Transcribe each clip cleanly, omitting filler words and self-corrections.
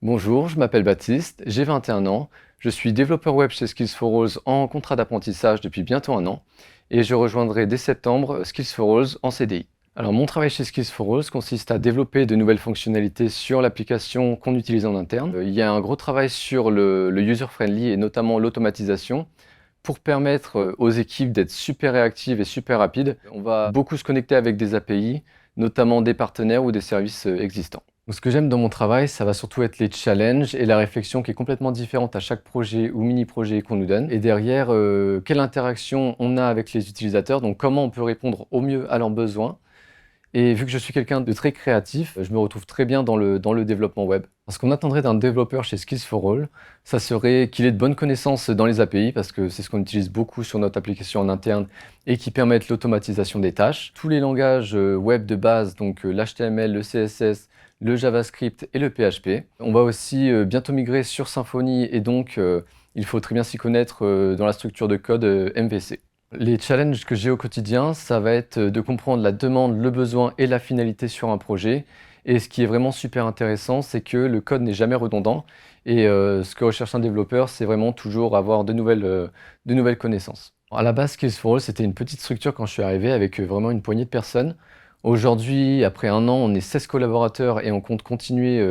Bonjour, je m'appelle Baptiste, j'ai 21 ans, je suis développeur web chez Skills4All en contrat d'apprentissage depuis bientôt un an et je rejoindrai dès septembre Skills4All en CDI. Alors mon travail chez Skills4All consiste à développer de nouvelles fonctionnalités sur l'application qu'on utilise en interne. Il y a un gros travail sur le user-friendly et notamment l'automatisation pour permettre aux équipes d'être super réactives et super rapides. On va beaucoup se connecter avec des API, notamment des partenaires ou des services existants. Donc, ce que j'aime dans mon travail, ça va surtout être les challenges et la réflexion qui est complètement différente à chaque projet ou mini-projet qu'on nous donne. Et derrière, quelle interaction on a avec les utilisateurs, donc comment on peut répondre au mieux à leurs besoins. Et vu que je suis quelqu'un de très créatif, je me retrouve très bien dans le développement web. Ce qu'on attendrait d'un développeur chez Skills4All, ça serait qu'il ait de bonnes connaissances dans les API, parce que c'est ce qu'on utilise beaucoup sur notre application en interne et qui permettent l'automatisation des tâches. Tous les langages web de base, donc l'HTML, le CSS, le JavaScript et le PHP. On va aussi bientôt migrer sur Symfony et donc il faut très bien s'y connaître dans la structure de code MVC. Les challenges que j'ai au quotidien, ça va être de comprendre la demande, le besoin et la finalité sur un projet. Et ce qui est vraiment super intéressant, c'est que le code n'est jamais redondant. Et ce que recherche un développeur, c'est vraiment toujours avoir de nouvelles connaissances. À la base, Skills4All, c'était une petite structure quand je suis arrivé avec vraiment une poignée de personnes. Aujourd'hui, après un an, on est 16 collaborateurs et on compte continuer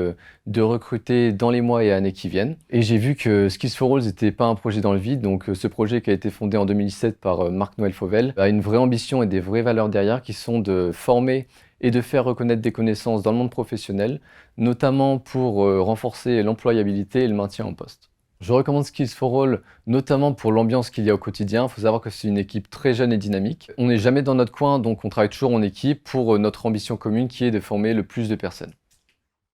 de recruter dans les mois et années qui viennent. Et j'ai vu que Skills4All n'était pas un projet dans le vide, donc ce projet qui a été fondé en 2017 par Marc-Noël Fauvel a une vraie ambition et des vraies valeurs derrière qui sont de former et de faire reconnaître des connaissances dans le monde professionnel, notamment pour renforcer l'employabilité et le maintien en poste. Je recommande Skills4All, notamment pour l'ambiance qu'il y a au quotidien. Il faut savoir que c'est une équipe très jeune et dynamique. On n'est jamais dans notre coin, donc on travaille toujours en équipe pour notre ambition commune qui est de former le plus de personnes.